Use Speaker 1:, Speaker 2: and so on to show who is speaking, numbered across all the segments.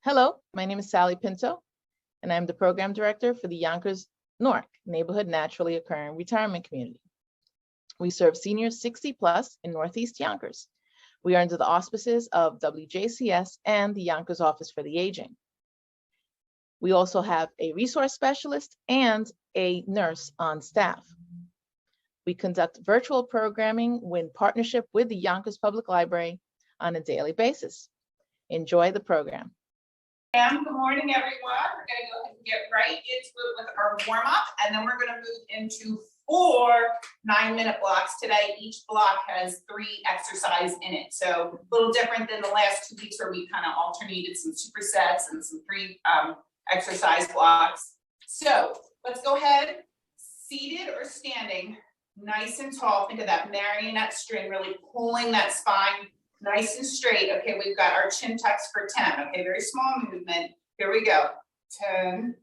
Speaker 1: Hello, my name is Sally Pinto, and I'm the Program Director for the Yonkers Newark Neighborhood Naturally Occurring Retirement Community. We serve seniors 60 plus in Northeast Yonkers. We are under the auspices of WJCS and the Yonkers Office for the Aging. We also have a resource specialist and a nurse on staff. We conduct virtual programming in partnership with the Yonkers Public Library on a daily basis. Enjoy the program.
Speaker 2: Good morning, everyone. We're going to go ahead and get right into it with our warm-up, and then we're going to move into 4 9-minute blocks today. Each block has 3 exercises in it, so a little different than the last 2 weeks where we kind of alternated some supersets and some 3 exercise blocks. So let's go ahead, seated or standing, nice and tall. Think of that marionette string, really pulling that spine nice and straight. Okay, we've got our chin tucks for 10. Okay, very small movement. Here we go. 10,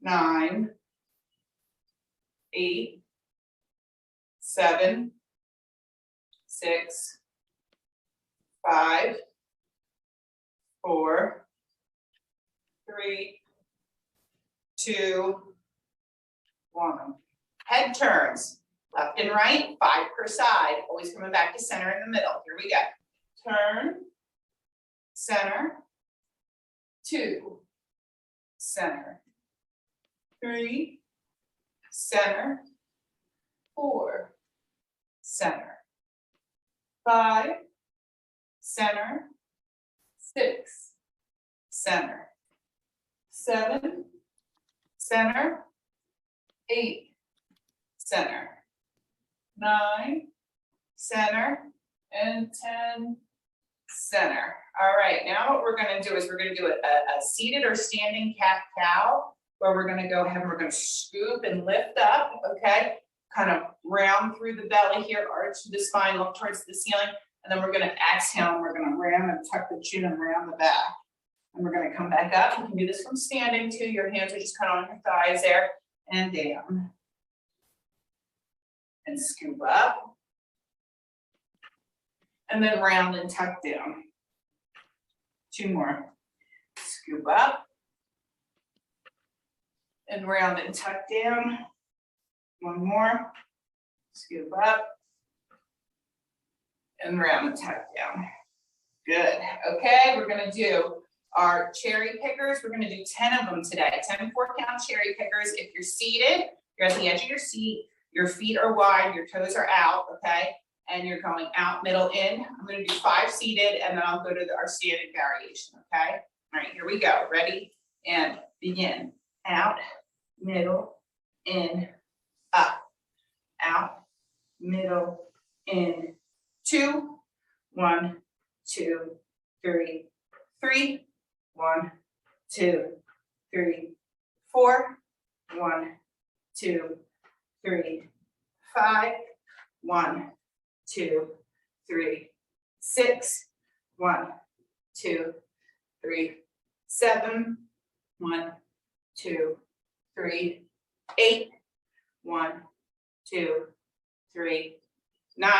Speaker 2: 9, 8, 7, 6, 5, 4, 3, 2, 1. Head turns. Left and right, 5 per side, always coming back to center in the middle. Here we go. Turn, center, 2, center, 3, center, 4, center, 5, center, 6, center, 7, center, 8, center, 9, center, and 10, center. All right, now what we're going to do is we're going to do a seated or standing cat-cow, where we're going to go ahead and we're going to scoop and lift up, okay? Kind of round through the belly here, arch the spine, look towards the ceiling, and then we're going to exhale, and we're going to ram and tuck the chin and round the back. And we're going to come back up. You can do this from standing too. Your hands are just kind of on your thighs there, and down. And scoop up, and then round and tuck down. 2 more. Scoop up, and round and tuck down. 1 more. Scoop up, and round and tuck down. Good. Okay, we're going to do our cherry pickers. We're going to do 10 of them today. 10 4-count cherry pickers. If you're seated, you're at the edge of your seat. Your feet are wide, your toes are out, okay? And you're going out, middle, in. I'm going to do 5 seated, and then I'll go to our standing variation, okay? All right, here we go. Ready? And begin. Out, middle, in, up. Out, middle, in. 2, 1, 2, 3, 3, 1, 2, 3, 4, 1, 2, 3, 5, 1, 2, 3, 6, 1, 2, 3, 7, 1, 2, 3, 8, 1, 2, 3, 9,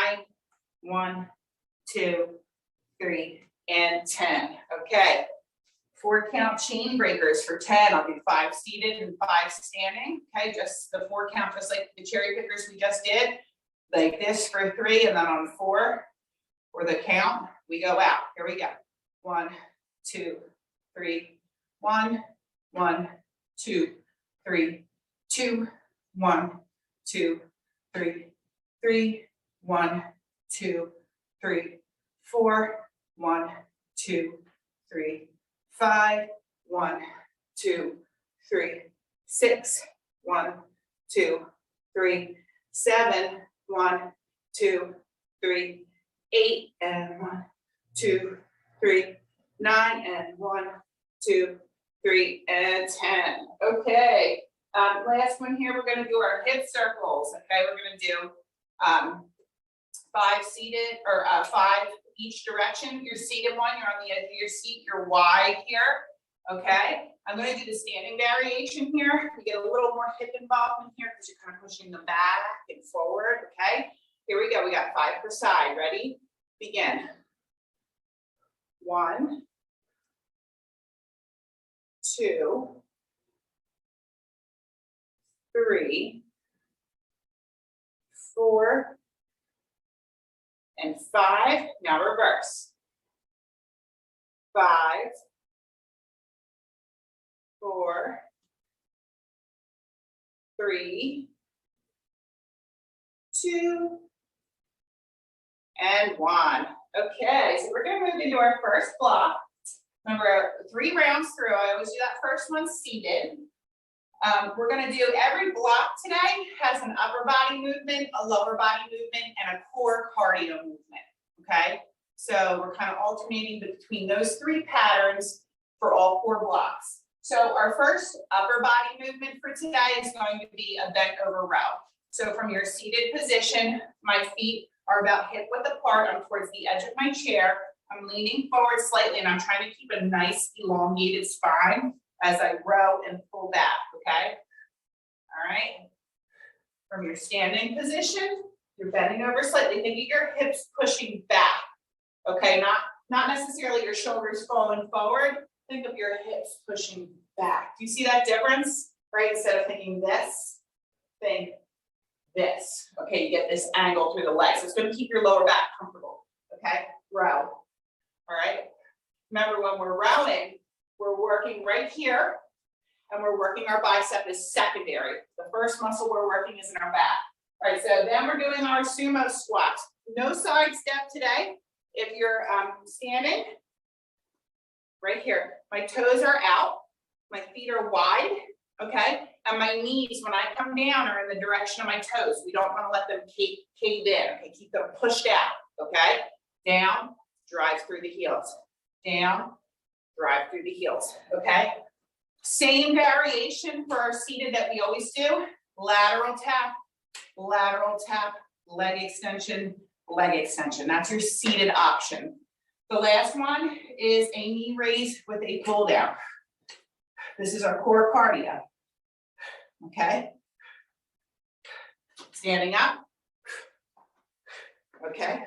Speaker 2: 1, 2, 3, and 10. Okay. 4-count chain breakers for 10. I'll do 5 seated and 5 standing. Okay, just the 4-count, just like the cherry pickers we just did. Like this for 3, and then on 4, for the count, we go out. Here we go. 1, 2, 3, 1, 1, 2, 3, 2, 1, 2, 3, 3, 1, 2, 3, 4, 1, 2, 3, 5, 1, 2, 3, 6, 1, 2, 3, 7, 1, 2, 3, 8, and 1, 2, 3, 9, and 1, 2, 3, and 10. Okay. Last one here, we're going to do our hip circles. Okay, we're going to do 5 seated or 5 each direction. You're seated one, you're on the edge of your seat, you're wide here. Okay, I'm going to do the standing variation here. We get a little more hip involvement here because you're kind of pushing them back and forward. Okay, here we go. We got 5 per side. Ready? Begin. 1, 2, 3, 4, and 5. Now reverse. 5, 4, 3, 2, and 1. Okay, so we're going to move into our first block. Remember, 3 rounds through. I always do that first one seated. We're going to do every block today has an upper body movement, a lower body movement, and a core cardio movement. Okay, so we're kind of alternating between those 3 patterns for all 4 blocks. So our first upper body movement for today is going to be a bent over row. So from your seated position, my feet are about hip width apart. I'm towards the edge of my chair. I'm leaning forward slightly and I'm trying to keep a nice elongated spine as I row and pull back, okay? All right. From your standing position, you're bending over slightly. Think of your hips pushing back, okay? Not necessarily your shoulders falling forward. Think of your hips pushing back. Do you see that difference? Right? Instead of thinking this, think this. Okay, you get this angle through the legs. So it's going to keep your lower back comfortable. Okay, row. All right. Remember, when we're rowing, we're working right here, and we're working our bicep is secondary. The first muscle we're working is in our back. All right, so then we're doing our sumo squats. No side step today. If you're standing, right here, my toes are out, my feet are wide, okay? And my knees, when I come down, are in the direction of my toes. We don't want to let them cave in, okay? Keep them pushed out, okay? Down, drive through the heels. Down, drive through the heels, okay? Same variation for our seated that we always do. Lateral tap, leg extension, leg extension. That's your seated option. The last one is a knee raise with a pull down. This is our core cardio. Okay. Standing up. Okay.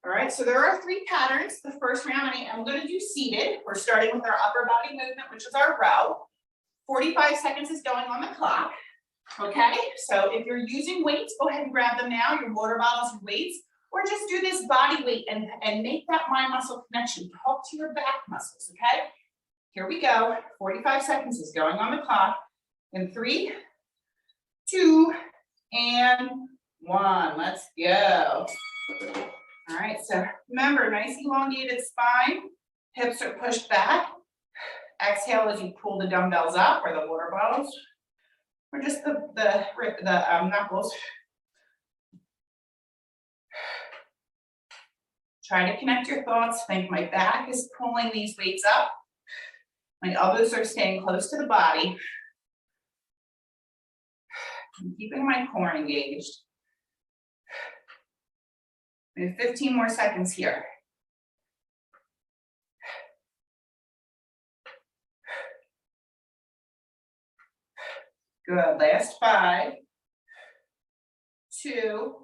Speaker 2: All right, so there are 3 patterns. The first round, I'm going to do seated. We're starting with our upper body movement, which is our row. 45 seconds is going on the clock. Okay, so if you're using weights, go ahead and grab them now, your water bottles and weights, or just do this body weight and make that mind muscle connection. Talk to your back muscles, okay? Here we go. 45 seconds is going on the clock. In 3, 2, and 1. Let's go. All right, so remember, nice elongated spine. Hips are pushed back. Exhale as you pull the dumbbells up, or the water bottles, or just the knuckles. Try to connect your thoughts. Think my back is pulling these weights up. My elbows are staying close to the body. I'm keeping my core engaged. We have 15 more seconds here. Good. Last 5, 2,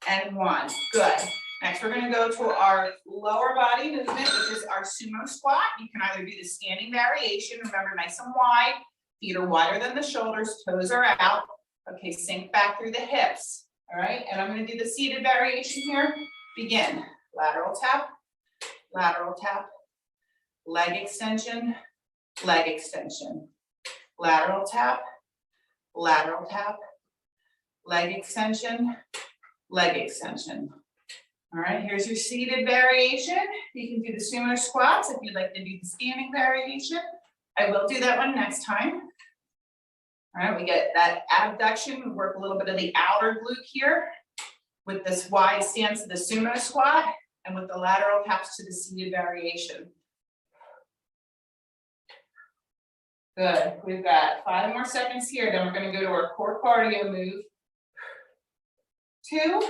Speaker 2: and 1. Good. Next, we're going to go to our lower body movement, which is our sumo squat. You can either do the standing variation. Remember, nice and wide. Feet are wider than the shoulders. Toes are out. Okay, sink back through the hips. All right, and I'm going to do the seated variation here. Begin. Lateral tap, leg extension, leg extension. Lateral tap, leg extension, leg extension. All right, here's your seated variation. You can do the sumo squats if you'd like to do the standing variation. I will do that one next time. All right, we get that abduction. We work a little bit of the outer glute here with this wide stance of the sumo squat and with the lateral taps to the seated variation. Good. We've got 5 more seconds here. Then we're going to go to our core cardio move. 2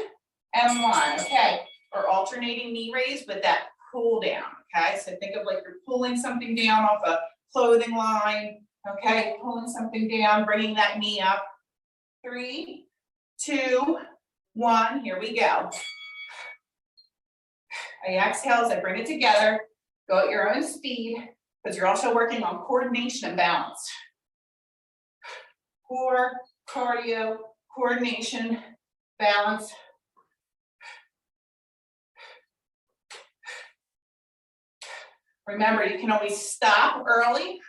Speaker 2: and 1. Okay. Or alternating knee raise with that pull down. okay? So think of like you're pulling something down off a clothing line, okay? Pulling something down, bringing that knee up. 3, 2, 1, here we go. I exhale as I bring it together. Go at your own speed, because you're also working on coordination and balance. Core, cardio, coordination, balance. Remember, you can always stop early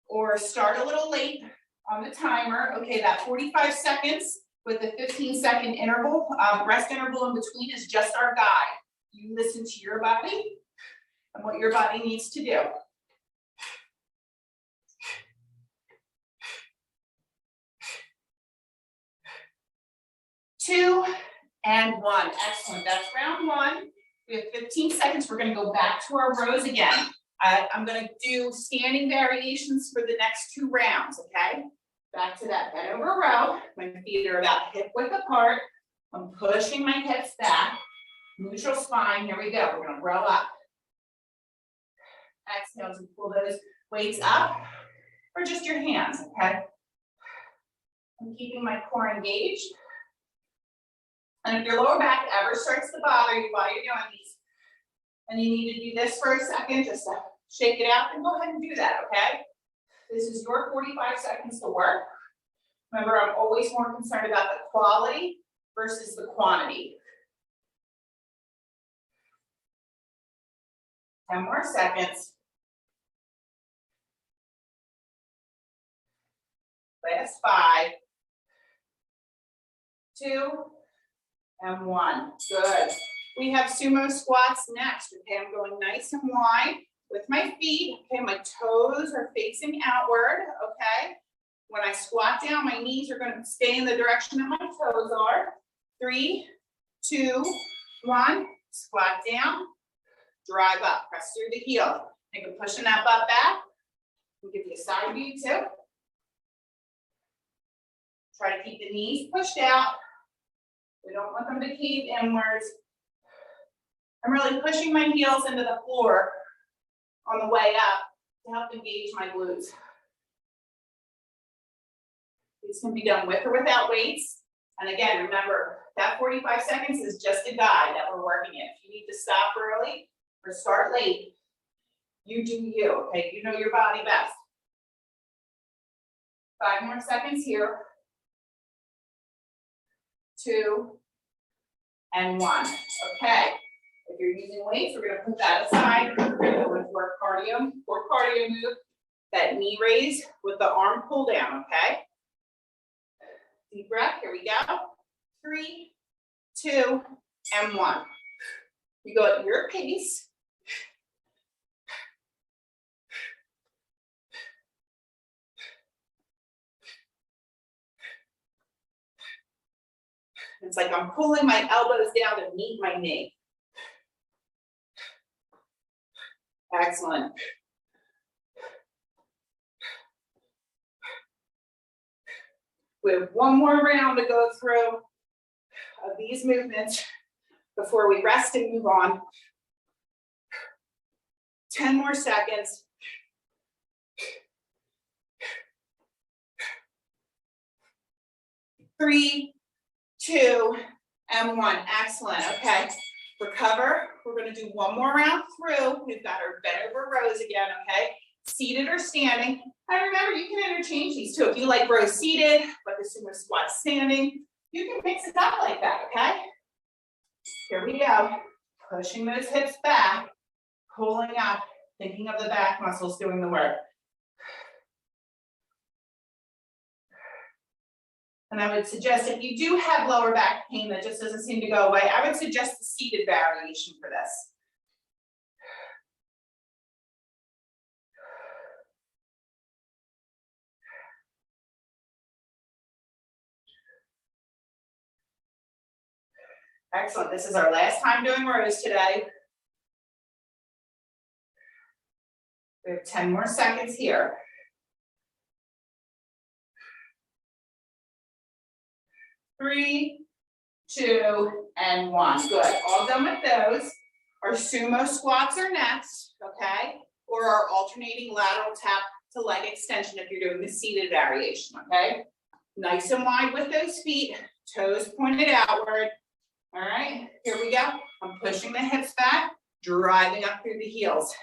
Speaker 2: or start a little late on the timer. Okay, that 45 seconds with the 15-second interval, rest interval in between is just our guide. You listen to your body and what your body needs to do. 2 and 1. Excellent. That's round 1. We have 15 seconds. We're going to go back to our rows again. I'm going to do standing variations for the next 2 rounds, okay? Back to that bent over row. My feet are about hip width apart. I'm pushing my hips back. Neutral spine. Here we go. We're going to row up. Exhale as we pull those weights up, or just your hands, okay? I'm keeping my core engaged. And if your lower back ever starts to bother you while you're doing these, and you need to do this for a second, just to shake it out, then go ahead and do that, okay? This is your 45 seconds to work. Remember, I'm always more concerned about the quality versus the quantity. 10 more seconds. Last 5, 2, and 1. Good. We have sumo squats next. Okay, I'm going nice and wide with my feet. Okay, my toes are facing outward. Okay. When I squat down, my knees are going to stay in the direction that my toes are. 3, 2, 1. Squat down. Drive up. Press through the heel. Think of pushing that butt back. We'll give you a side view too. Try to keep the knees pushed out. We don't want them to cave inwards. I'm really pushing my heels into the floor on the way up to help engage my glutes. These can be done with or without weights. And again, remember, that 45 seconds is just a guide that we're working in. If you need to stop early or start late, you do you, okay? You know your body best. 5 more seconds here. 2, and 1. Okay. If you're using weights, we're going to put that aside. We're going to go into our cardio, core cardio move. That knee raise with the arm pull down, okay? Deep breath. Here we go. 3, 2, and 1. You go at your pace. It's like I'm pulling my elbows down to meet my knee. Excellent. We have one more round to go through of these movements before we rest and move on. 10 more seconds. 3, 2, and 1. Excellent. Okay. Recover. We're going to do one more round through. We've got our bent over rows again. Okay. Seated or standing. And remember, you can interchange these too. If you like row seated, like the sumo squat standing, you can mix it up like that. Okay. Here we go. Pushing those hips back, pulling up, thinking of the back muscles doing the work. And I would suggest if you do have lower back pain that just doesn't seem to go away, I would suggest the seated variation for this. Excellent. This is our last time doing rows today. We have 10 more seconds here. 3, 2, and 1. Good. All done with those. Our sumo squats are next, okay? Or our alternating lateral tap to leg extension if you're doing the seated variation, okay? Nice and wide with those feet, toes pointed outward. All right, here we go. I'm pushing the hips back, driving up through the heels.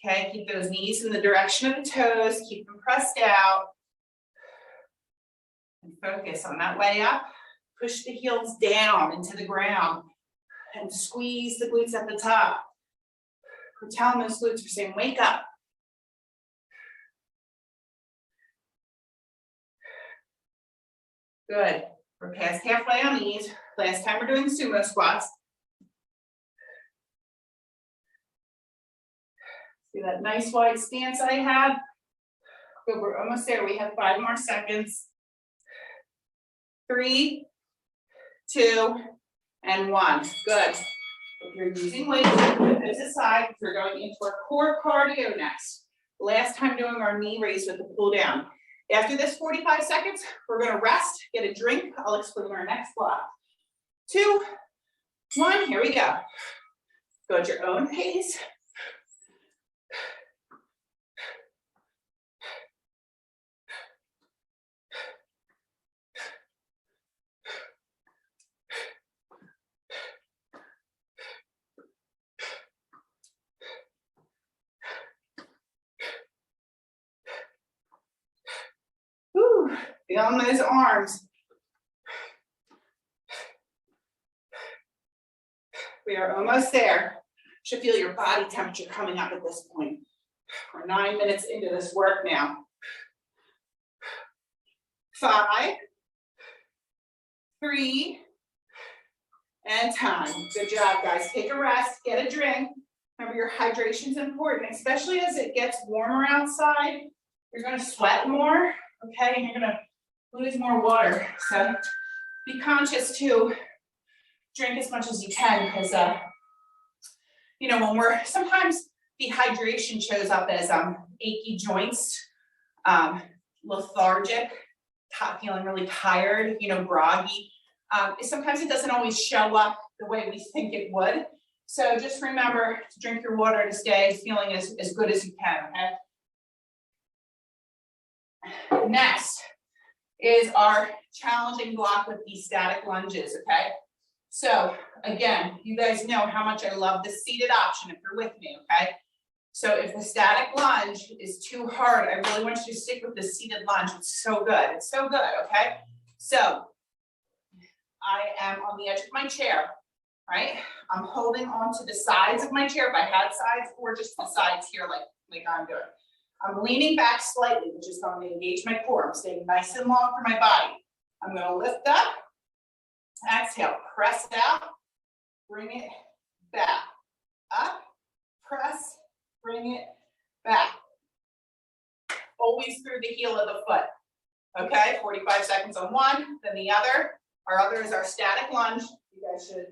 Speaker 2: Okay, keep those knees in the direction of the toes, keep them pressed out. And focus on that way up. Push the heels down into the ground and squeeze the glutes at the top. We're telling those glutes, we're saying, wake up. Good. We're past halfway on these. Last time we're doing sumo squats. See that nice wide stance I had? Good, we're almost there. We have 5 more seconds. 3, 2, and 1. Good. If you're using weights, put those aside. We're going into our core cardio next. Last time doing our knee raise with the pull down. After this 45 seconds, we're going to rest, get a drink. I'll explain our next block. 2, 1, here we go. Go at your own pace. Whew, feeling those arms. We are almost there. Should feel your body temperature coming up at this point. We're 9 minutes into this work now. 5, 3, and time. Good job, guys. Take a rest, get a drink. Remember, your hydration is important, especially as it gets warmer outside. You're going to sweat more, okay? And you're going to lose more water. So be conscious to drink as much as you can because, you know, when we're, sometimes dehydration shows up as achy joints, lethargic, feeling really tired, you know, groggy. Sometimes it doesn't always show up the way we think it would. So just remember to drink your water to stay feeling as good as you can, okay? Next is our challenging block with these static lunges, okay? So again, you guys know how much I love the seated option if you're with me, okay? So if the static lunge is too hard, I really want you to stick with the seated lunge. It's so good. It's so good, okay? So I am on the edge of my chair, right? I'm holding on to the sides of my chair if I had sides, or just the sides here like I'm doing. I'm leaning back slightly, which is going to engage my core. I'm staying nice and long for my body. I'm going to lift up, exhale, press out, bring it back, up, press, bring it back. Always through the heel of the foot. Okay, 45 seconds on one, then the other. Our other is our static lunge. You guys should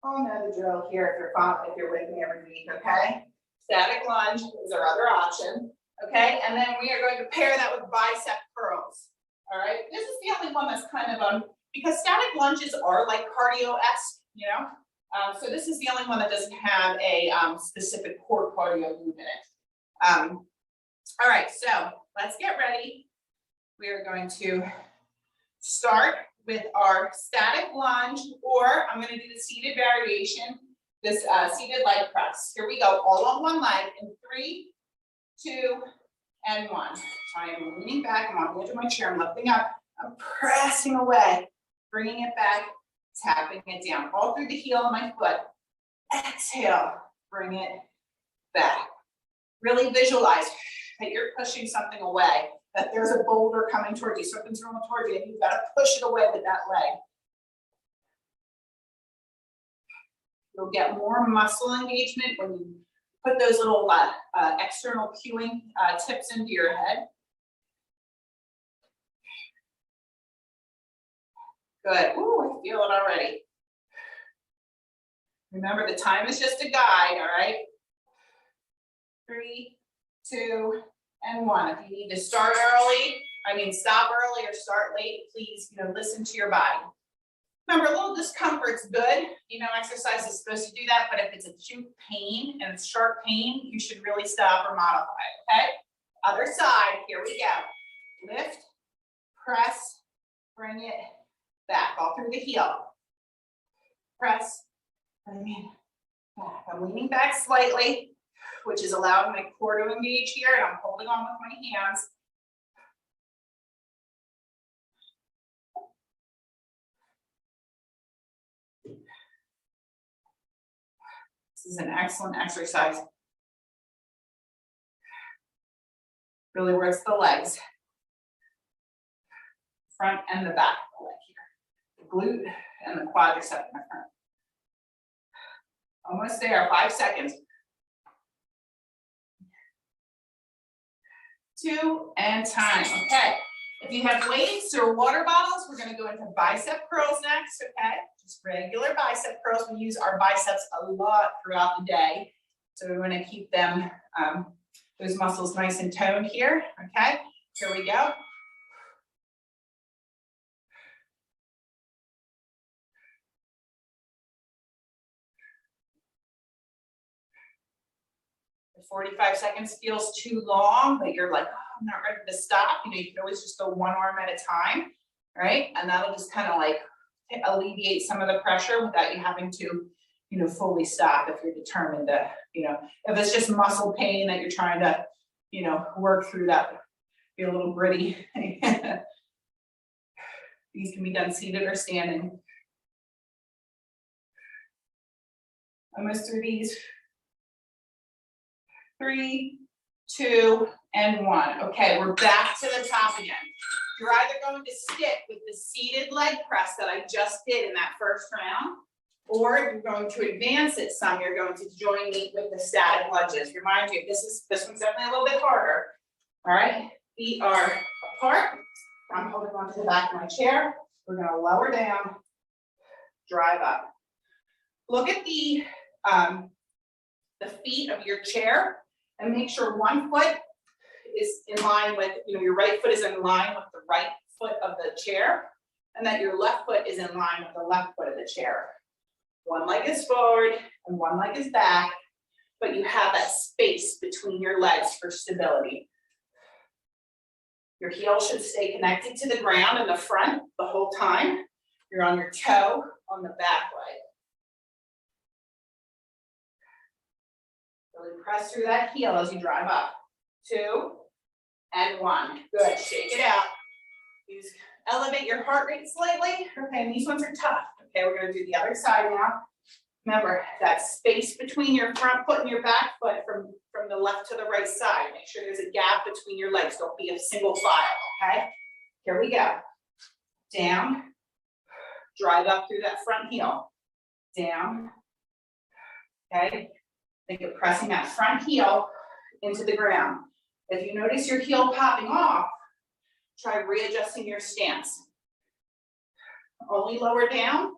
Speaker 2: all know the drill here if you're with me every week, okay? Static lunge is our other option, okay? And then we are going to pair that with bicep curls, all right? This is the only one that's kind of, because static lunges are like cardio-esque, you know? So this is the only one that doesn't have a specific core cardio move in it. All right, so let's get ready. We are going to start with our static lunge, or I'm going to do the seated variation, this seated leg press. Here we go, all on one leg in 3, 2, and 1. I am leaning back, I'm on the edge of my chair, I'm lifting up, I'm pressing away, bringing it back, tapping it down, all through the heel of my foot. Exhale, bring it back. Really visualize that you're pushing something away, that there's a boulder coming towards you, something's rolling towards you, and you've got to push it away with that leg. You'll get more muscle engagement when you put those little external cueing tips into your head. Good. Ooh, I feel it already. Remember, the time is just a guide, all right? 3, 2, and 1. If you need to stop early or start late, please, listen to your body. Remember, a little discomfort's good. You know, exercise is supposed to do that, but if it's acute pain and it's sharp pain, you should really stop or modify it, okay? Other side, here we go. Lift, press, bring it back, all through the heel. Press, bring it back. I'm leaning back slightly, which is allowing my core to engage here, and I'm holding on with my hands. This is an excellent exercise. Really works the legs. Front and the back of the leg here. The glute and the quadricep in the front. Almost there, 5 seconds. 2 and time, okay. If you have weights or water bottles, we're gonna go into bicep curls next, okay? Just regular bicep curls. We use our biceps a lot throughout the day. So we wanna keep them, those muscles nice and toned here, okay? Here we go. The 45 seconds feels too long, but you're like, oh, I'm not ready to stop. You know, you can always just go one arm at a time, right? And that'll just kind of like alleviate some of the pressure without you having to, you know, fully stop if you're determined to, you know, if it's just muscle pain that you're trying to, you know, work through that, be a little gritty. These can be done seated or standing. Almost through these. 3, 2, and 1. Okay, we're back to the top again. You're either going to stick with the seated leg press that I just did in that first round, or if you're going to advance it some, you're going to join me with the static lunges. Remind you, this one's definitely a little bit harder. All right, feet are apart. I'm holding onto the back of my chair. We're going to lower down, drive up. Look at the feet of your chair and make sure one foot is in line with, you know, your right foot is in line with the right foot of the chair, and that your left foot is in line with the left foot of the chair. One leg is forward and one leg is back, but you have that space between your legs for stability. Your heel should stay connected to the ground in the front the whole time. You're on your toe on the back leg. Really press through that heel as you drive up. 2 and 1. Good. Shake it out. Elevate your heart rate slightly. Okay, and these ones are tough. Okay, we're going to do the other side now. Remember that space between your front foot and your back foot from the left to the right side. Make sure there's a gap between your legs. Don't be a single file, okay? Here we go. Down. Drive up through that front heel. Down. Okay? Think of pressing that front heel into the ground. If you notice your heel popping off, try readjusting your stance. Only lower down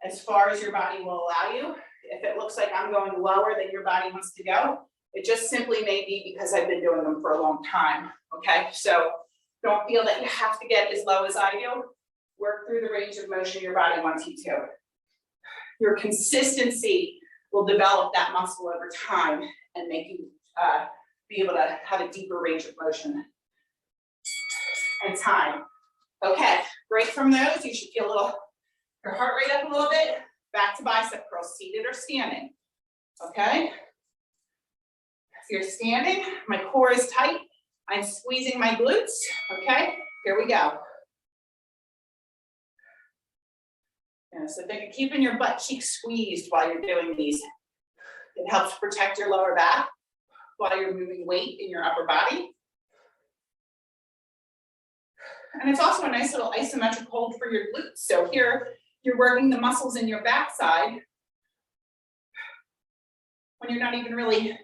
Speaker 2: as far as your body will allow you. If it looks like I'm going lower than your body wants to go, it just simply may be because I've been doing them for a long time, okay? So don't feel that you have to get as low as I do. Work through the range of motion your body wants you to. Your consistency will develop that muscle over time and make you be able to have a deeper range of motion and time. Okay, break from those. You should feel your heart rate up a little bit. Back to bicep curls, seated or standing. Okay. If you're standing, my core is tight. I'm squeezing my glutes. Okay, here we go. Yeah, so think of keeping your butt cheeks squeezed while you're doing these. It helps protect your lower back while you're moving weight in your upper body. And it's also a nice little isometric hold for your glutes. So here, you're working the muscles in your backside when you're not even really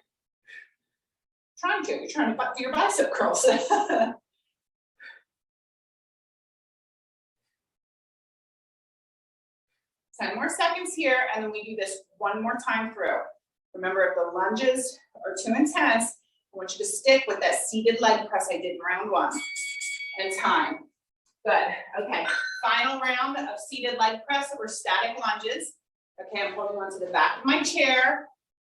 Speaker 2: trying to. You're trying to do your bicep curls. 10 more seconds here, and then we do this one more time through. Remember, if the lunges are too intense, I want you to stick with that seated leg press I did in round 1. And time. Good. Okay. final round of seated leg press or static lunges. Okay, I'm holding on to the back of my chair.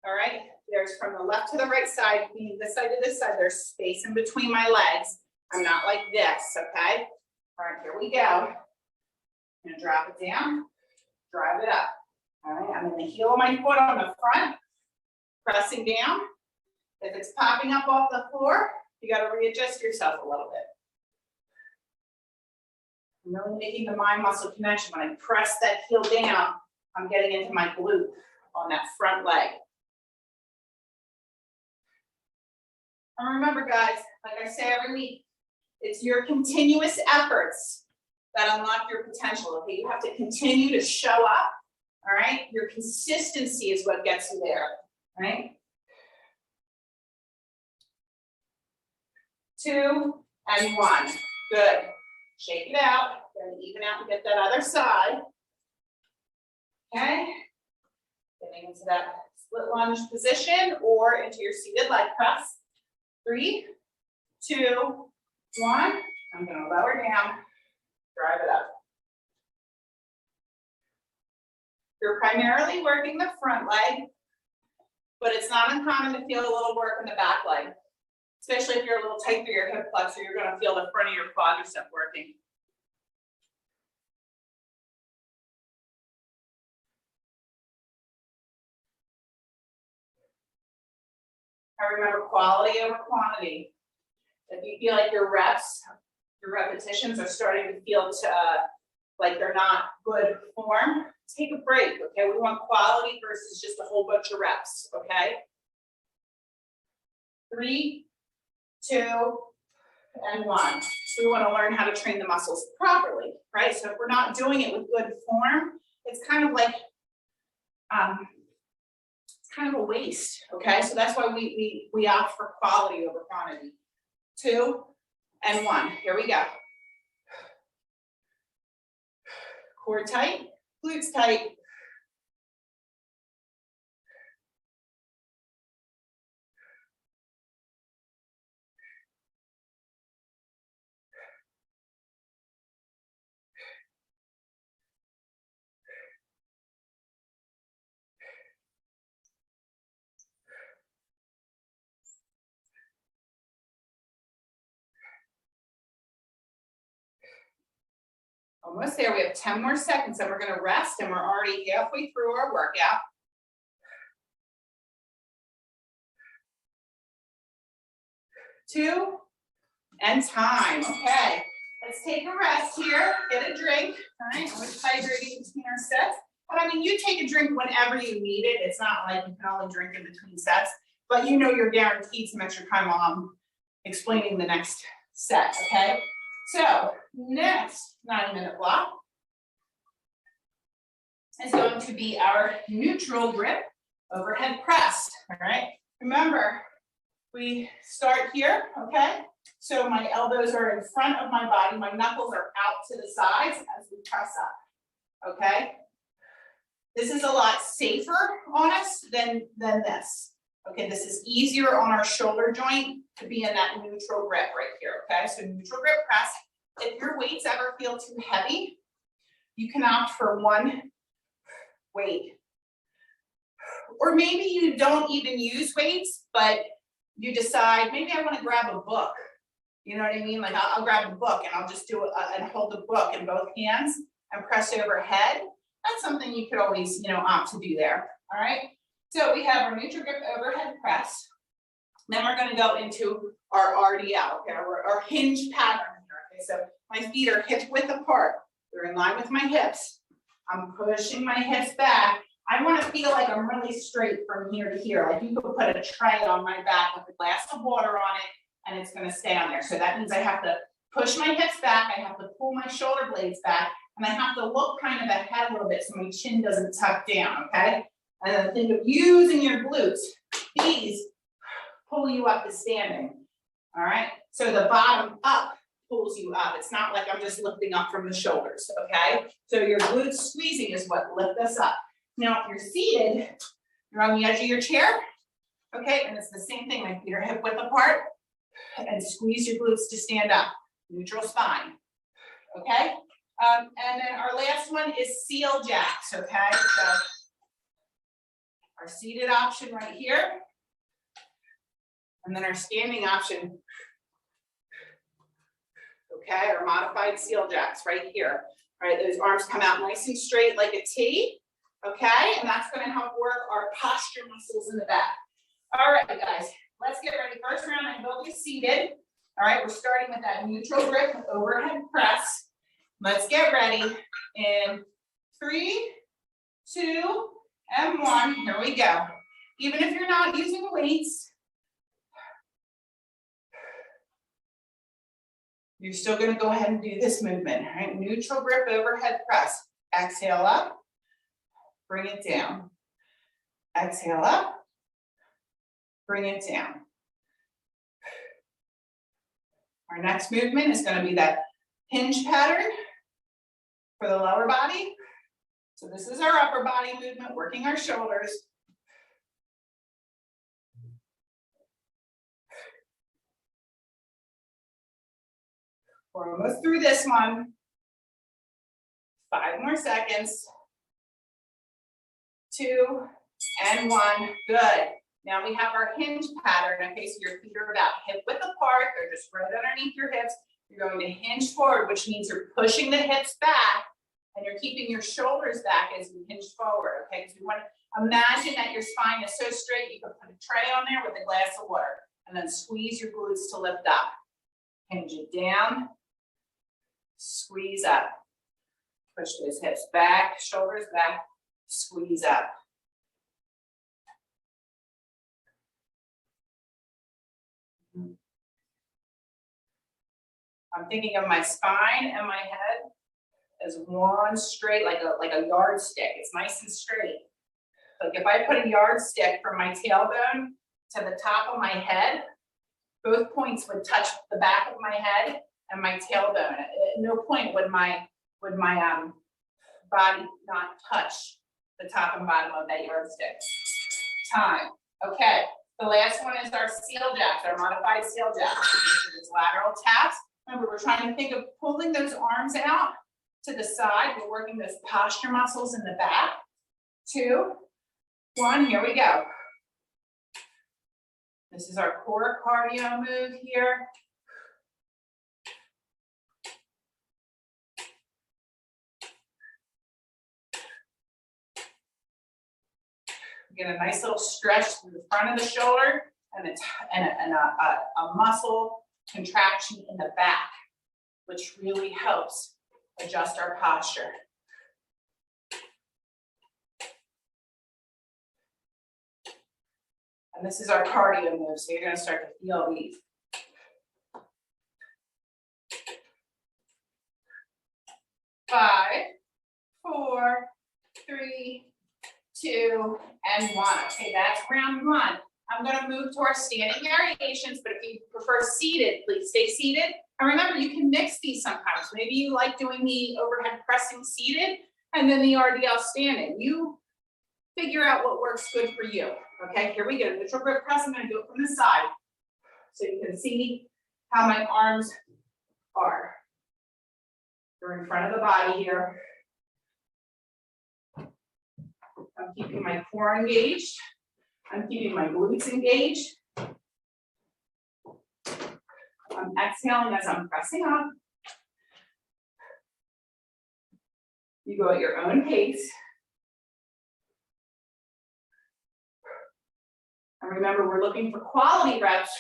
Speaker 2: All right, there's from the left to the right side, meaning this side to this side, there's space in between my legs. I'm not like this, okay? All right, here we go. I'm gonna drop it down, drive it up. All right, I'm in the heel of my foot on the front, pressing down. If it's popping up off the floor, you gotta readjust yourself a little bit. I'm really making the mind muscle connection. When I press that heel down, I'm getting into my glute on that front leg. And remember, guys, like I say every week, it's your continuous efforts that unlock your potential. Okay, you have to continue to show up. All right, your consistency is what gets you there. All right. 2 and 1. Good. Shake it out. Then even out and get that other side. Okay. Getting into that split lunge position or into your seated leg press. 3, 2, 1. I'm going to lower down, drive it up. You're primarily working the front leg, but it's not uncommon to feel a little work in the back leg. Especially if you're a little tight through your hip flexor, you're going to feel the front of your quadricep working. I remember quality over quantity. If you feel like your reps, your repetitions are starting to feel like they're not good form, take a break, okay? We want quality versus just a whole bunch of reps, okay? 3, 2, and 1. So we want to learn how to train the muscles properly, right? So if we're not doing it with good form, it's kind of like, it's kind of a waste, okay? So that's why we opt for quality over quantity. 2 and 1. Here we go. Core tight, glutes tight. Almost there. We have 10 more seconds and we're going to rest and we're already halfway through our workout. 2 and time. Okay, let's take a rest here. Get a drink. All right, always hydrating between our sets. But I mean, you take a drink whenever you need it. It's not like you can only drink in between sets, but you know you're guaranteed some extra time while I'm explaining the next set. Okay. So next 9-minute block is going to be our neutral grip overhead press. All right. Remember, we start here. Okay. So my elbows are in front of my body. My knuckles are out to the sides as we press up. Okay. This is a lot safer on us than this. Okay. This is easier on our shoulder joint to be in that neutral grip right here. Okay. So neutral grip press. If your weights ever feel too heavy, you can opt for one weight. Or maybe you don't even use weights, but you decide, maybe I want to grab a book. You know what I mean? Like I'll grab a book and I'll just do it and hold the book in both hands and press overhead. That's something you could always, opt to do there. All right. So we have our neutral grip overhead press. Then we're going to go into our RDL, okay, our hinge pattern. Okay, so my feet are hip width apart. They're in line with my hips. I'm pushing my hips back. I want to feel like I'm really straight from here to here. Like you could put a tray on my back with a glass of water on it, and it's going to stay on there. So that means I have to push my hips back. I have to pull my shoulder blades back, and I have to look kind of ahead a little bit so my chin doesn't tuck down, okay? And then think of using your glutes. These pull you up to standing, all right? So the bottom up pulls you up. It's not like I'm just lifting up from the shoulders, okay? So your glutes squeezing is what lifts us up. Now, if you're seated, you're on the edge of your chair, okay? And it's the same thing, my feet are hip width apart, and squeeze your glutes to stand up. Neutral spine, okay? And then our last one is seal jacks, okay? So our seated option right here. And then our standing option, okay, our modified seal jacks right here. All right, those arms come out nice and straight like a T, okay? And that's gonna help work our posture muscles in the back. All right, guys, let's get ready. First round, I will be seated. All right, we're starting with that neutral grip overhead press. Let's get ready in 3, 2, and 1. Here we go. Even if you're not using weights, you're still going to go ahead and do this movement. All right, neutral grip overhead press. Exhale up, bring it down. Exhale up, bring it down. Our next movement is going to be that hinge pattern for the lower body. So this is our upper body movement, working our shoulders. We're almost through this one. 5 more seconds. 2 and 1. Good. Now we have our hinge pattern. Okay, so your feet are about hip width apart. They're just right underneath your hips. You're going to hinge forward, which means you're pushing the hips back and you're keeping your shoulders back as you hinge forward. Okay, because we want to imagine that your spine is so straight, you can put a tray on there with a glass of water and then squeeze your glutes to lift up. Hinge it down, squeeze up. Push those hips back, shoulders back, squeeze up. I'm thinking of my spine and my head as one straight, like a yardstick. It's nice and straight. Like if I put a yardstick from my tailbone to the top of my head, both points would touch the back of my head and my tailbone. At no point would my body not touch the top and bottom of that yardstick. Time. Okay. The last one is our seal jacks, our modified seal jacks. It's lateral taps. Remember, we're trying to think of pulling those arms out to the side. We're working those posture muscles in the back. 2, 1, here we go. This is our core cardio move here. Get a nice little stretch through the front of the shoulder and a muscle contraction in the back, which really helps adjust our posture. And this is our cardio move, so you're going to start to feel these. 5, 4, 3, 2, and 1. Okay, that's round 1. I'm going to move to our standing variations, but if you prefer seated, please stay seated. And remember, you can mix these sometimes. Maybe you like doing the overhead pressing seated and then the RDL standing. You figure out what works good for you. Okay, here we go. Neutral grip press. I'm going to do it from the side so you can see how my arms are. They're in front of the body here. I'm keeping my core engaged. I'm keeping my glutes engaged. I'm exhaling as I'm pressing up. You go at your own pace. And remember, we're looking for quality reps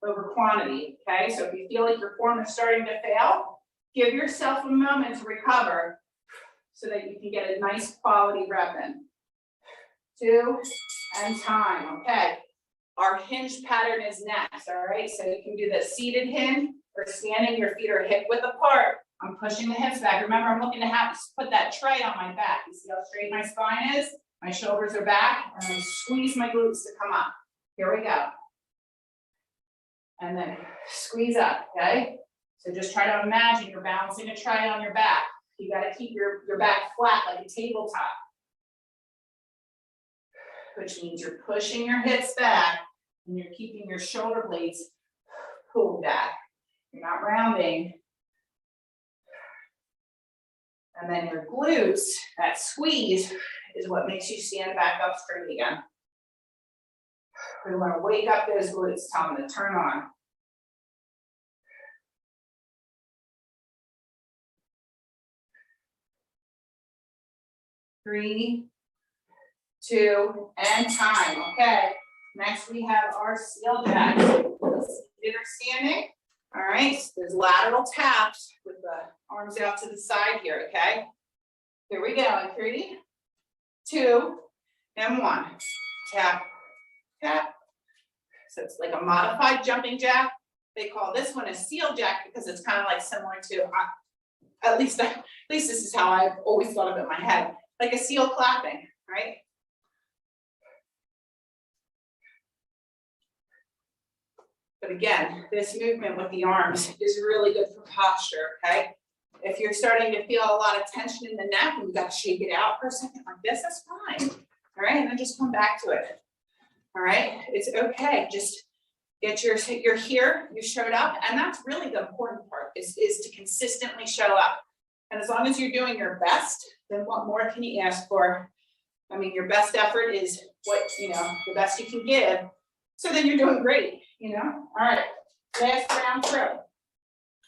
Speaker 2: over quantity, okay? So if you feel like your form is starting to fail, give yourself a moment to recover so that you can get a nice quality rep in. 2, and time, okay. Our hinge pattern is next, all right? So you can do the seated hinge or standing, your feet are hip width apart. I'm pushing the hips back. Remember, I'm looking to put that tray on my back. You see how straight my spine is? My shoulders are back, and I squeeze my glutes to come up. Here we go. And then squeeze up, okay? So just try to imagine you're balancing a tray on your back. You gotta keep your back flat like a tabletop, which means you're pushing your hips back and you're keeping your shoulder blades pulled back. You're not rounding. And then your glutes, that squeeze, is what makes you stand back up straight again. We want to wake up those glutes, tell them to turn on. Three, two, and time. Okay. Next we have our seal jacks. Seated or standing. All right. So there's lateral taps with the arms out to the side here. Okay. Here we go. 3, 2, and 1. Tap, tap. So it's like a modified jumping jack. They call this one a seal jack because it's kind of like similar to, at least this is how I've always thought of it in my head, like a seal clapping, right? But again, this movement with the arms is really good for posture, okay? If you're starting to feel a lot of tension in the neck and you got to shake it out for a second like this, that's fine. All right, and then just come back to it. All right, it's okay. Just get you're here, you showed up, and that's really the important part is to consistently show up. And as long as you're doing your best, then what more can you ask for? I mean, your best effort is what, the best you can give. So then you're doing great, All right, last round through.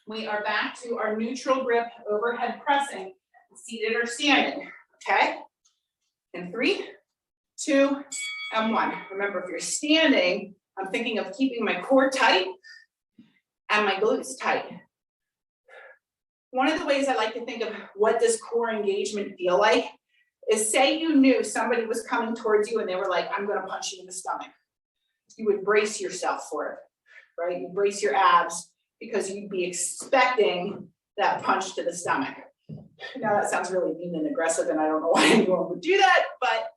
Speaker 2: We are back to our neutral grip overhead pressing, seated or standing, okay? In 3, 2, and 1. Remember, if you're standing, I'm thinking of keeping my core tight and my glutes tight. One of the ways I like to think of what does core engagement feel like is, say you knew somebody was coming towards you and they were like, I'm going to punch you in the stomach. You would brace yourself for it, right? You brace your abs because you'd be expecting that punch to the stomach. Now that sounds really mean and aggressive, and I don't know why anyone would do that, but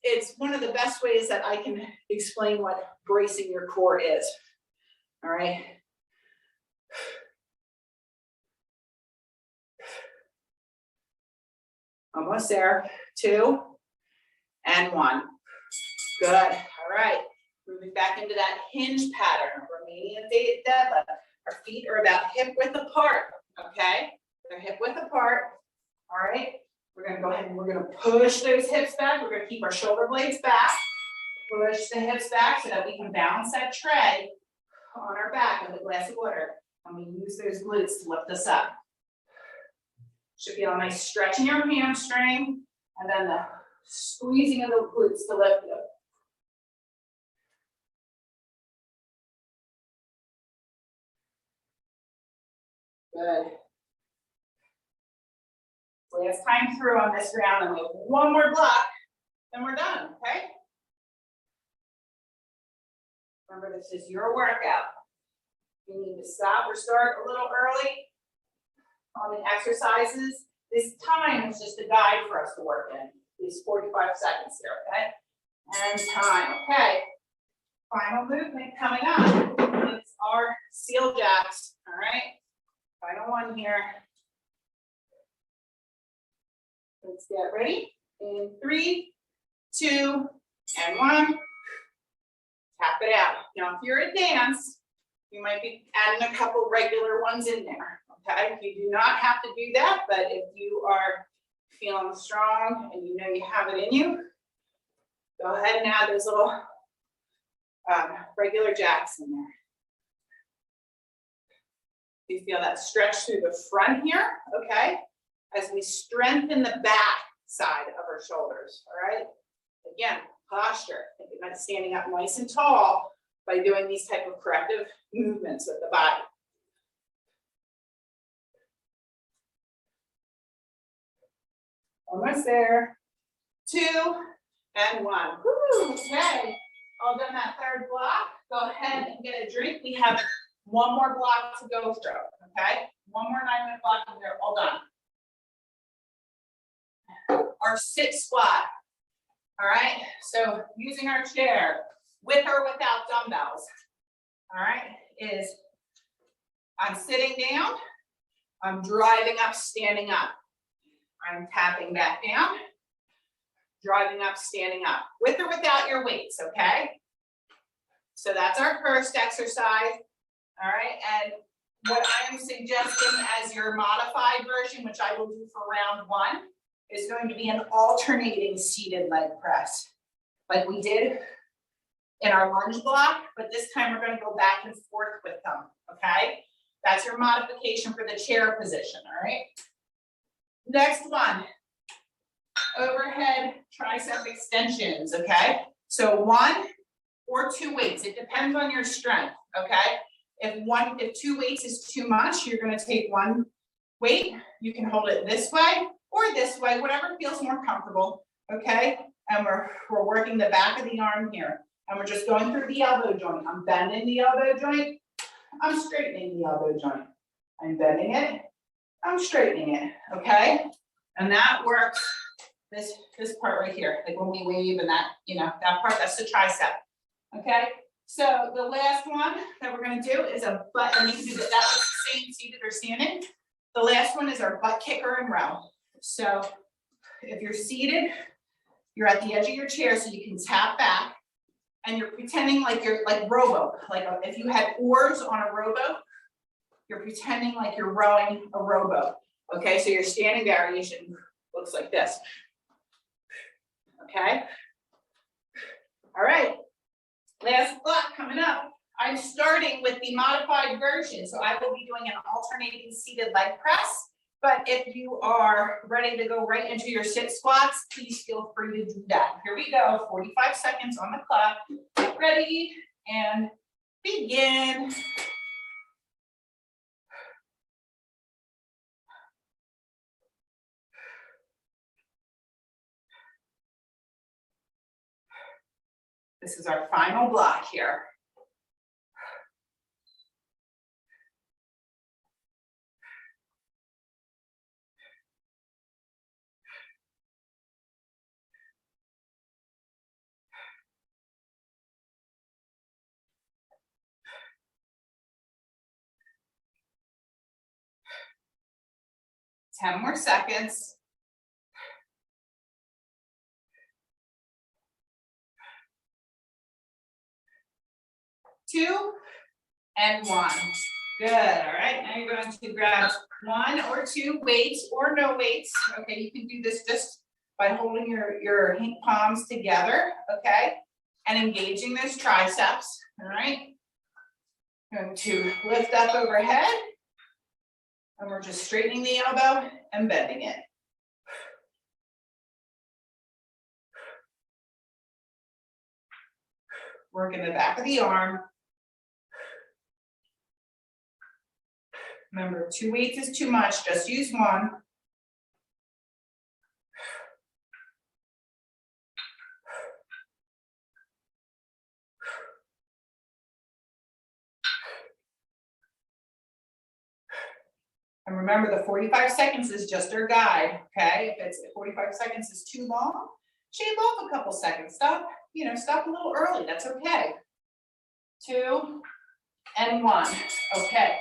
Speaker 2: it's one of the best ways that I can explain what bracing your core is. All right. Almost there. 2, and 1. Good. All right. Moving back into that hinge pattern, Romanian deadlift. Our feet are about hip width apart. Okay. They're hip width apart. All right. We're going to go ahead and we're going to push those hips back. We're going to keep our shoulder blades back. Push the hips back so that we can balance that tray on our back with a glass of water. And we use those glutes to lift us up. Should feel a nice stretch in your hamstring and then the squeezing of the glutes to lift you. Good. Last time through on this round, and we have one more block, then we're done, okay? Remember, this is your workout. You need to stop or start a little early on the exercises. This time is just a guide for us to work in. These 45 seconds here, okay? And time, okay. Final movement coming up. It's our seal jacks, all right? Final one here. Let's get ready. In 3, 2, and 1. Tap it out. Now, if you're advanced, you might be adding a couple regular ones in there. Okay, you do not have to do that, but if you are feeling strong and you know you have it in you, go ahead and add those little regular jacks in there. You feel that stretch through the front here, okay? As we strengthen the back side of our shoulders, all right? Again, posture. Think about standing up nice and tall by doing these type of corrective movements with the body. Almost there. 2, and 1. Woo, okay. All done that third block. Go ahead and get a drink. We have one more block to go through, okay? One more 9-minute block and they're all done. Our sit squat, all right? So using our chair with or without dumbbells, all right, is I'm sitting down, I'm driving up, standing up. I'm tapping back down, driving up, standing up, with or without your weights, okay? So that's our first exercise, all right? And what I am suggesting as as your modified version, which I will do for round 1, is going to be an alternating seated leg press, like we did in our lunge block, but this time we're going to go back and forth with them, okay? That's your modification for the chair position, all right? Next one, overhead tricep extensions, okay? So 1 or 2 weights, it depends on your strength, okay? If 2 weights is too much, you're going to take 1 weight, you can hold it this way or this way, whatever feels more comfortable, okay? And we're working the back of the arm here, and we're just going through the elbow joint. I'm bending the elbow joint, I'm straightening the elbow joint. I'm bending it, I'm straightening it, okay? And that works, this part right here, like when we wave and that, you know, that part, that's the tricep, okay? So the last one that we're gonna do is a butt, and you can do that the same seated or standing. The last one is our butt kicker and row. So if you're seated, you're at the edge of your chair so you can tap back, and you're pretending like you're like rowboat. Like if you had oars on a rowboat, you're pretending like you're rowing a rowboat. Okay, so your standing variation looks like this. Okay. All right. Last block coming up. I'm starting with the modified version. So I will be doing an alternating seated leg press. But if you are ready to go right into your sit squats, please feel free to do that. Here we go, 45 seconds on the clock. Get ready and begin. This is our final block here. Ten more seconds. 2 and 1. Good. All right. Now you're going to grab 1 or 2 weights or no weights. Okay. You can do this just by holding your palms together. Okay. And engaging those triceps. All right. Going to lift up overhead. And we're just straightening the elbow and bending it. Working the back of the arm. Remember, 2 weights is too much, just use 1. And remember, the 45 seconds is just our guide, okay? If it's 45 seconds is too long, shave off a couple seconds. Stop, stop a little early, that's okay. 2 and 1, okay.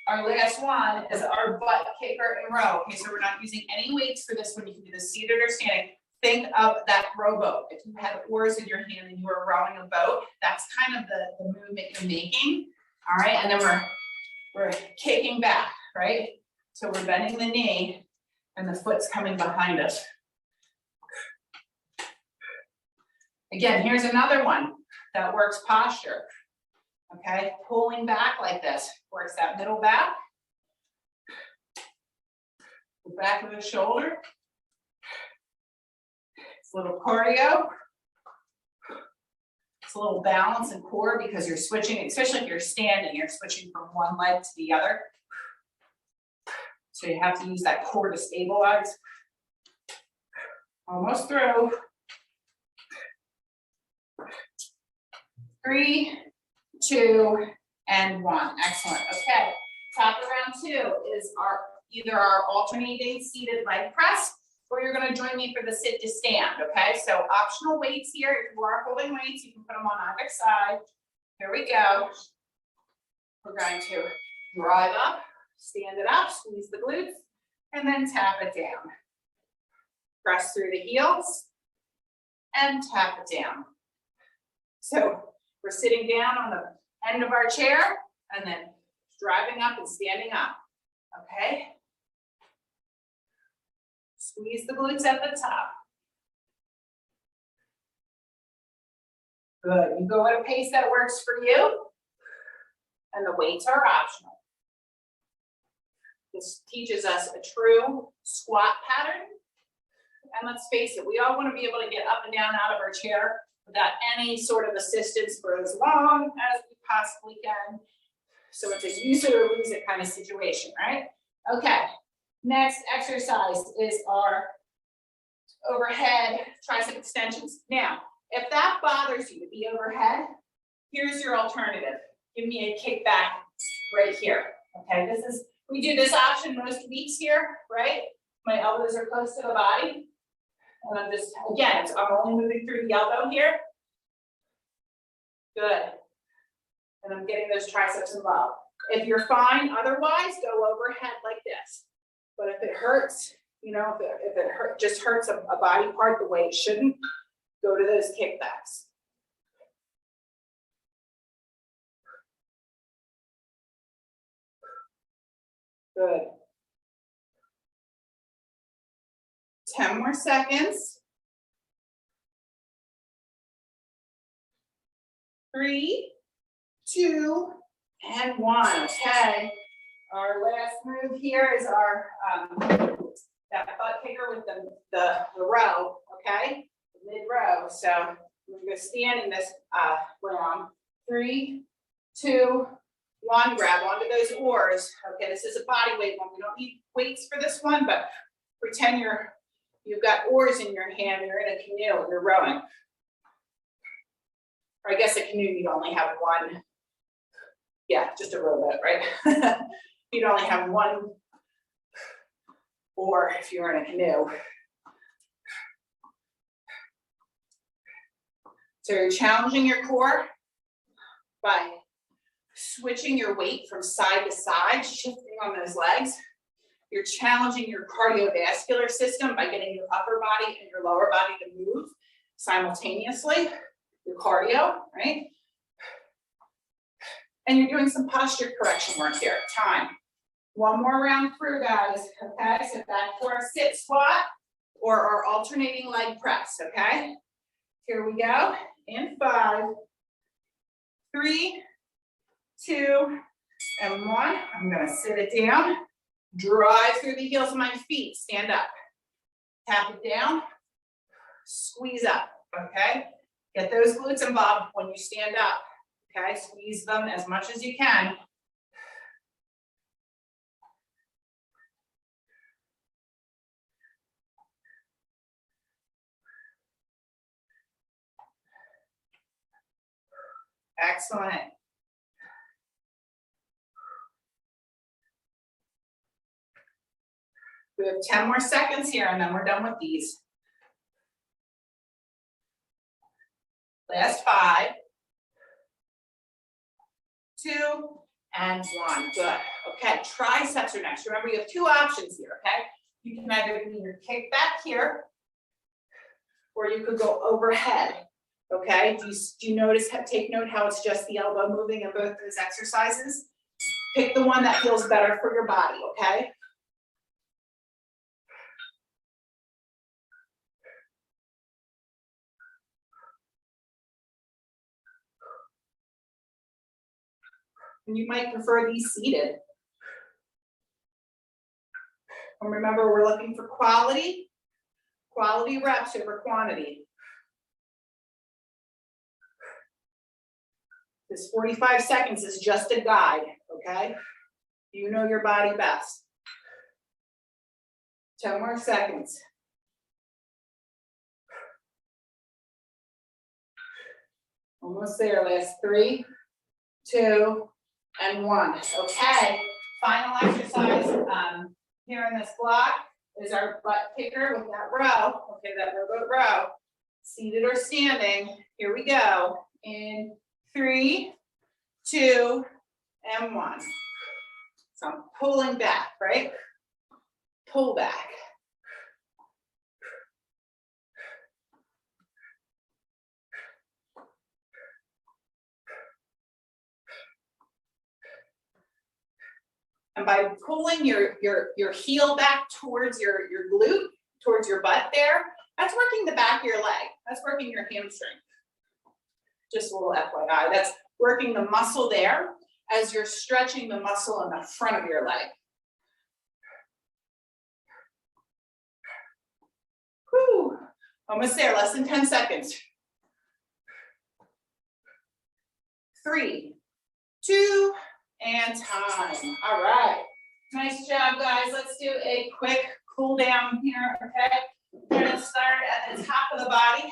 Speaker 2: Our last one is our butt kicker and row. Okay, so we're not using any weights for this one. You can do this seated or standing. Think of that rowboat. If you had oars in your hand and you were rowing a boat, that's kind of the movement you're making. All right, and then we're kicking back, right? So we're bending the knee and the foot's coming behind us. Again, here's another one that works posture. Okay, pulling back like this, works that middle back, the back of the shoulder. It's a little cardio. It's a little balance and core because you're switching, especially if you're standing, you're switching from one leg to the other. So you have to use that core to stabilize. Almost through. 3, 2, and 1. Excellent. Okay. Top of round 2 is either our alternating seated leg press, or you're going to join me for the sit to stand. Okay. So optional weights here. If you are holding weights, you can put them on either side. Here we go. We're going to drive up, stand it up, squeeze the glutes, and then tap it down. Press through the heels and tap it down. So we're sitting down on the end of our chair and then driving up and standing up. Okay, Squeeze the glutes at the top. Good. You go at a pace that works for you, and the weights are optional. This teaches us a true squat pattern. And let's face it, we all want to be able to get up and down out of our chair without any sort of assistance for as long as we possibly can. So it's a use it or lose it kind of situation, right? Okay, next exercise is our overhead tricep extensions. Now, if that bothers you to be overhead, here's your alternative. Give me a kickback right here. Okay, we do this option most weeks here, right? My elbows are close to the body. And I'm just, again, I'm only moving through the elbow here. Good. And I'm getting those triceps involved. If you're fine, otherwise, go overhead like this. But if it hurts, you know, if it just hurts a body part the way it shouldn't, go to those kickbacks. Good. 10 more seconds. 3, 2, and 1. Okay. Our last move here is our that butt kicker with the row. Okay, mid row. So we're going to stand in this round. 3, 2, 1. Grab onto those oars. Okay, this is a body weight one. We don't need weights for this one, but pretend you've got oars in your hand. You're in a canoe and you're rowing. Or I guess a canoe you'd only have one. Yeah, just a rowboat, right? You'd only have one oar if you were in a canoe. So you're challenging your core by switching your weight from side to side, shifting on those legs. You're challenging your cardiovascular system by getting your upper body and your lower body to move simultaneously, your cardio, right? And you're doing some posture correction work here. Time. One more round through, guys. Okay, so back to our sit squat or our alternating leg press. Okay, here we go. In 5, 3, 2, and 1. I'm going to sit it down. Drive through the heels of my feet. Stand up. Tap it down. Squeeze up. Okay, get those glutes involved when you stand up. Okay, squeeze them as much as you can. Excellent. We have 10 more seconds here and then we're done with these. Last 5, 2, and 1. Good. Okay, triceps are next. Remember, you have 2 options here, okay? You can either do your kick back here, or you could go overhead, okay? Do you notice, take note how it's just the elbow moving in both those exercises? Pick the one that feels better for your body, okay? And you might prefer these seated. And remember, we're looking for quality reps over quantity. This 45 seconds is just a guide, okay? You know your body best. 10 more seconds. Almost there, last 3, 2, and 1. Okay, final exercise here in this block is our butt kicker with that row. Okay, that rowboat row. Seated or standing. Here we go. In 3, 2, and 1. So I'm pulling back, right? Pull back. And by pulling your heel back towards your glute, towards your butt there, that's working the back of your leg. That's working your hamstring. Just a little FYI, that's working the muscle there as you're stretching the muscle in the front of your leg. Whew, almost there, less than 10 seconds. 3, 2, and time. All right, nice job, guys. Let's do a quick cool down here, okay? We're gonna start at the top of the body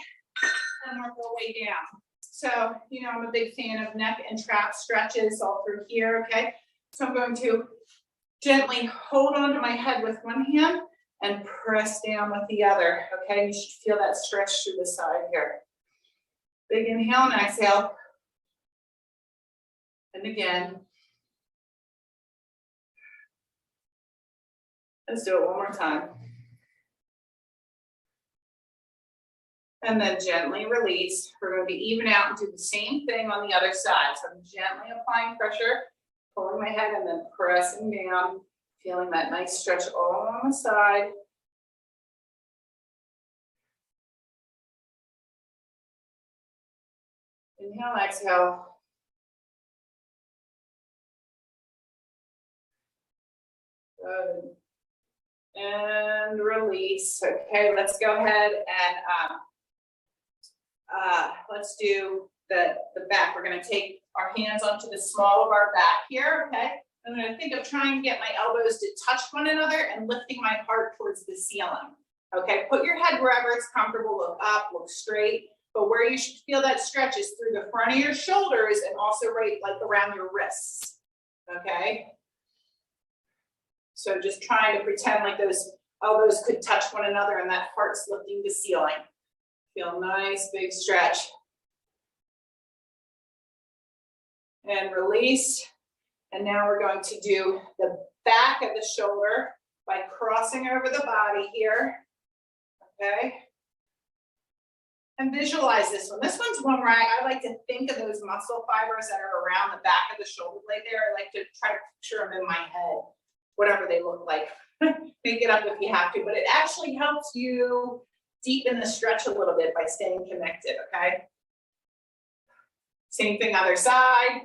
Speaker 2: and work our way down. So, you know, I'm a big fan of neck and trap stretches all through here, okay? So I'm going to gently hold onto my head with one hand and press down with the other, okay? You should feel that stretch through the side here. Big inhale and exhale. And again. Let's do it one more time. And then gently release. We're going to even out and do the same thing on the other side. So I'm gently applying pressure, pulling my head and then pressing down, feeling that nice stretch all on the side. Inhale, exhale. Good. And release. Okay, let's go ahead and let's do the back. We're going to take our hands onto the small of our back here, okay? I'm going to think of trying to get my elbows to touch one another and lifting my heart towards the ceiling. Okay, put your head wherever it's comfortable, look up, look straight, but where you should feel that stretch is through the front of your shoulders and also right like around your wrists, okay? So just trying to pretend like those elbows could touch one another and that heart's lifting the ceiling. Feel nice, big stretch. And release. And now we're going to do the back of the shoulder by crossing over the body here. Okay. And visualize this one. This one's one where I like to think of those muscle fibers that are around the back of the shoulder blade there. I like to try to picture them in my head, whatever they look like. Make it up if you have to, but it actually helps you deepen the stretch a little bit by staying connected, okay? Same thing other side.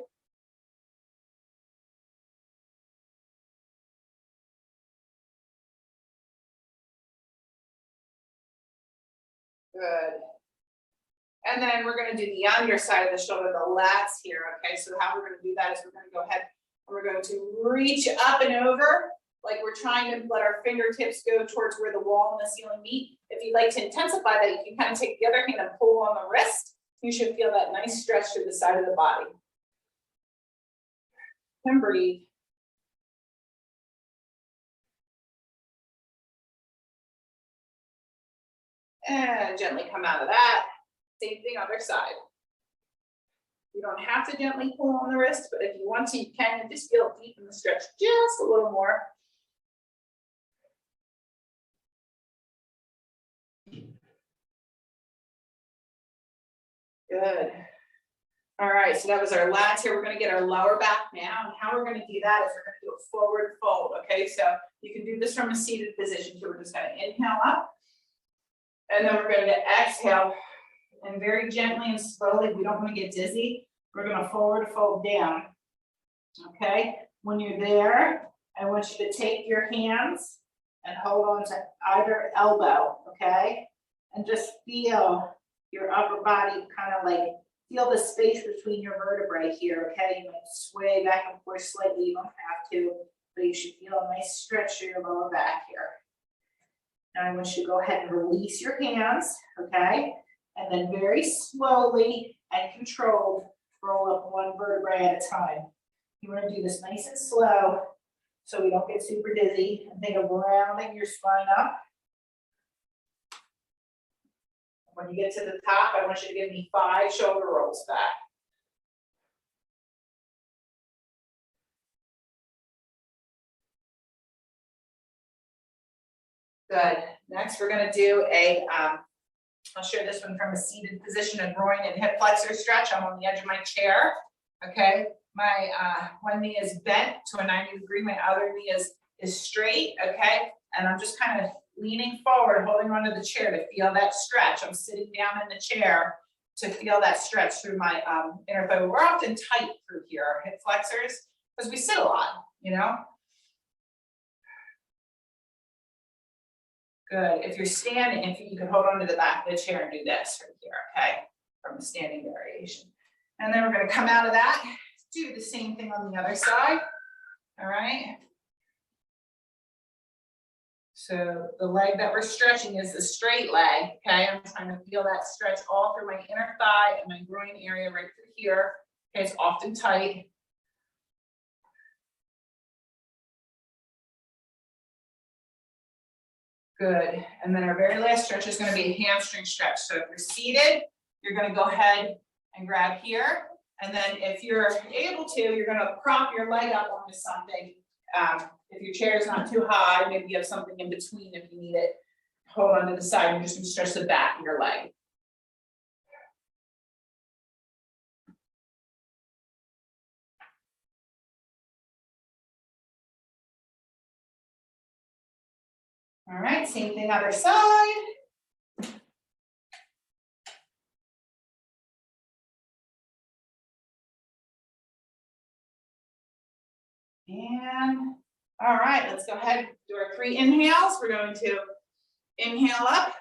Speaker 2: Good. And then we're going to do the underside of the shoulder, the lats here, okay? So how we're going to do that is we're going to go ahead and we're going to reach up and over, like we're trying to let our fingertips go towards where the wall and the ceiling meet. If you'd like to intensify that, you can kind of take the other hand and pull on the wrist. You should feel that nice stretch to the side of the body. And breathe. And gently come out of that. Same thing, other side. You don't have to gently pull on the wrist, but if you want to, you can, and just feel deep in the stretch just a little more. Good. All right, so that was our lats here. We're going to get our lower back now. And how we're going to do that is we're going to do a forward fold. Okay, so you can do this from a seated position. So we're just going to inhale up. And then we're going to exhale. And very gently and slowly, we don't want to get dizzy. We're going to forward fold down. Okay, when you're there, I want you to take your hands and hold on to either elbow. Okay, and just feel your upper body kind of like feel the space between your vertebrae here. Okay, you might sway back and forth slightly. You don't have to, but you should feel a nice stretch to your lower back here. Now I want you to go ahead and release your hands. Okay. And then very slowly and controlled, roll up one vertebrae at a time. You want to do this nice and slow so we don't get super dizzy. And think of rounding your spine up. When you get to the top, I want you to give me 5 shoulder rolls back. Good. Next, we're going to do a I'll share this one from a seated position, a groin and hip flexor stretch. I'm on the edge of my chair, okay? My one knee is bent to a 90 degree, my other knee is straight, okay? And I'm just kind of leaning forward, holding onto the chair to feel that stretch. I'm sitting down in the chair to feel that stretch through my inner thigh. We're often tight through here, our hip flexors, because we sit a lot, you know? Good. If you're standing, if you can hold on to the back of the chair and do this right here, okay? From a standing variation. And then we're going to come out of that, do the same thing on the other side. All right. So the leg that we're stretching is the straight leg, okay? I'm trying to feel that stretch all through my inner thigh and my groin area right through here. Okay, it's often tight. Good. And then our very last stretch is going to be a hamstring stretch. So if you're seated, you're going to go ahead and grab here. And then if you're able to, you're going to prop your leg up onto something. If your chair is not too high, maybe you have something in between if you need it. Hold on to the side. You're just going to stretch the back of your leg. All right, same thing other side. And all right, let's go ahead and do our 3 inhales. We're going to inhale up,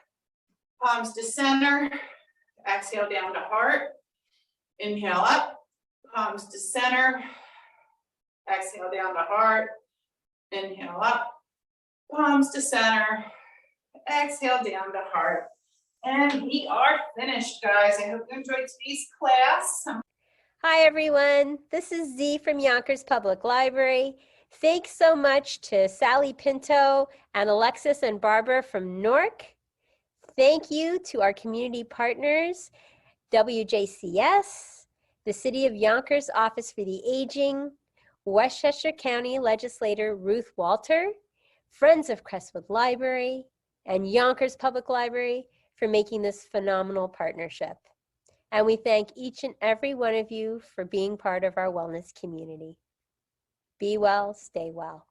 Speaker 2: palms to center, exhale down to heart. Inhale up, palms to center, exhale down to heart. Inhale up, palms to center, exhale down to heart. And we are finished, guys. I hope you enjoyed today's class.
Speaker 3: Hi, everyone. This is Z from Yonkers Public Library. Thanks so much to Sally Pinto and Alexis and Barbara from Newark. Thank you to our community partners, WJCS, the City of Yonkers Office for the Aging, Westchester County Legislator Ruth Walter, Friends of Crestwood Library, and Yonkers Public Library for making this phenomenal partnership. And we thank each and every one of you for being part of our wellness community. Be well, stay well.